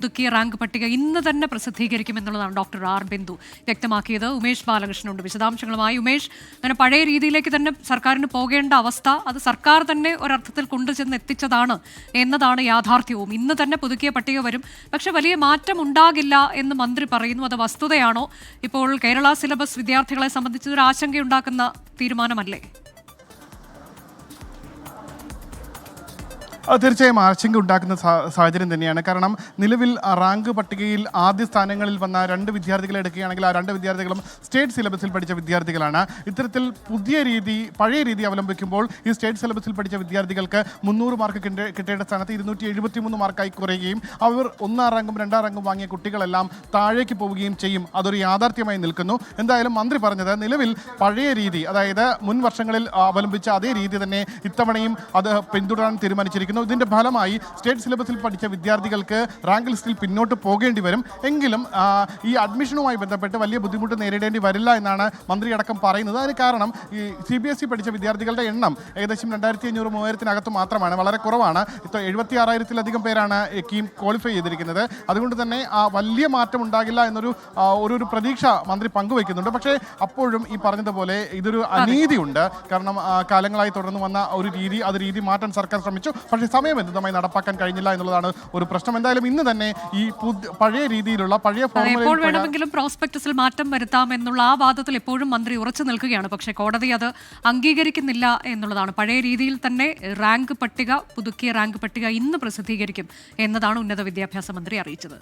പുതുക്കിയ റാങ്ക് പട്ടിക ഇന്ന് തന്നെ പ്രസിദ്ധീകരിക്കുമെന്നുള്ളതാണ് ഡോക്ടർ ആർ ബിന്ദു വ്യക്തമാക്കിയത്. ഉമേഷ് ബാലകൃഷ്ണനുണ്ട് വിശദാംശങ്ങളുമായി. ഉമേഷ്, അങ്ങനെ പഴയ രീതിയിലേക്ക് തന്നെ സർക്കാരിന് പോകേണ്ട അവസ്ഥ അത് സർക്കാർ തന്നെ ഒരർത്ഥത്തിൽ കൊണ്ടുചെന്ന് എത്തിച്ചതാണ് എന്നതാണ് യാഥാർത്ഥ്യവും. ഇന്ന് തന്നെ പുതുക്കിയ പട്ടിക വരും, പക്ഷെ വലിയ മാറ്റം ഉണ്ടാകില്ല എന്ന് മന്ത്രി പറയുന്നു. അത് വസ്തുതയാണോ? ഇപ്പോൾ കേരള സിലബസ് വിദ്യാർത്ഥികളെ സംബന്ധിച്ച് ഒരു ആശങ്കയുണ്ടാക്കുന്ന തീരുമാനമല്ലേ? തീർച്ചയായും ആശങ്ക ഉണ്ടാക്കുന്ന സാഹചര്യം തന്നെയാണ്. കാരണം നിലവിൽ റാങ്ക് പട്ടികയിൽ ആദ്യ സ്ഥാനങ്ങളിൽ വന്ന 2 വിദ്യാർത്ഥികളെ എടുക്കുകയാണെങ്കിൽ ആ 2 വിദ്യാർത്ഥികളും സ്റ്റേറ്റ് സിലബസിൽ പഠിച്ച വിദ്യാർത്ഥികളാണ്. ഇത്തരത്തിൽ പഴയ രീതി അവലംബിക്കുമ്പോൾ ഈ സ്റ്റേറ്റ് സിലബസിൽ പഠിച്ച വിദ്യാർത്ഥികൾക്ക് 300 മാർക്ക് കിട്ടേണ്ട സ്ഥാനത്ത് 273 മാർക്കായി കുറയുകയും അവർ 1ാം റാങ്കും 2ാം റാങ്കും വാങ്ങിയ കുട്ടികളെല്ലാം താഴേക്ക് പോവുകയും ചെയ്യും. അതൊരു യാഥാർത്ഥ്യമായി നിൽക്കുന്നു. എന്തായാലും മന്ത്രി പറഞ്ഞത് നിലവിൽ പഴയ രീതി, അതായത് മുൻ വർഷങ്ങളിൽ അവലംബിച്ച അതേ രീതി തന്നെ ഇത്തവണയും അത് പിന്തുടരാൻ തീരുമാനിച്ചിരിക്കുന്നു. ഇതിന്റെ ഫലമായി സ്റ്റേറ്റ് സിലബസിൽ പഠിച്ച വിദ്യാർത്ഥികൾക്ക് റാങ്ക് ലിസ്റ്റിൽ പിന്നോട്ട് പോകേണ്ടി വരും. എങ്കിലും ഈ അഡ്മിഷനുമായി ബന്ധപ്പെട്ട് വലിയ ബുദ്ധിമുട്ട് നേരിടേണ്ടി വരില്ല എന്നാണ് മന്ത്രി അടക്കം പറയുന്നത്. അതിന് കാരണം ഈ CBSE പഠിച്ച വിദ്യാർത്ഥികളുടെ എണ്ണം ഏകദേശം 2500-3000 മാത്രമാണ്, വളരെ കുറവാണ്. ഇപ്പോൾ 76,000-ലധികം പേരാണ് കീം ക്വാളിഫൈ ചെയ്തിരിക്കുന്നത്. അതുകൊണ്ട് തന്നെ വലിയ മാറ്റം ഉണ്ടാകില്ല എന്നൊരു പ്രതീക്ഷ മന്ത്രി പങ്കുവയ്ക്കുന്നുണ്ട്. പക്ഷേ അപ്പോഴും ഈ പറഞ്ഞതുപോലെ ഇതൊരു അനീതിയുണ്ട്. കാരണം കാലങ്ങളായി തുടർന്നു വന്ന ഒരു രീതി മാറ്റാൻ സർക്കാർ ശ്രമിച്ചു, പക്ഷേ സമയബന്ധിതമായി നടപ്പാക്കാൻ കഴിഞ്ഞില്ല എന്നുള്ളതാണ് ഒരു പ്രശ്നം. എന്തായാലും ഇന്ന് തന്നെ ഈ പഴയ രീതിയിലുള്ള എപ്പോൾ വേണമെങ്കിലും പ്രോസ്പെക്ടസിൽ മാറ്റം വരുത്താം എന്നുള്ള ആ വാദത്തിൽ എപ്പോഴും മന്ത്രി ഉറച്ചു നിൽക്കുകയാണ്. പക്ഷേ കോടതി അത് അംഗീകരിക്കുന്നില്ല എന്നുള്ളതാണ്. പഴയ രീതിയിൽ തന്നെ പുതുക്കിയ റാങ്ക് പട്ടിക ഇന്ന് പ്രസിദ്ധീകരിക്കും എന്നതാണ് ഉന്നത വിദ്യാഭ്യാസ മന്ത്രി അറിയിച്ചത്.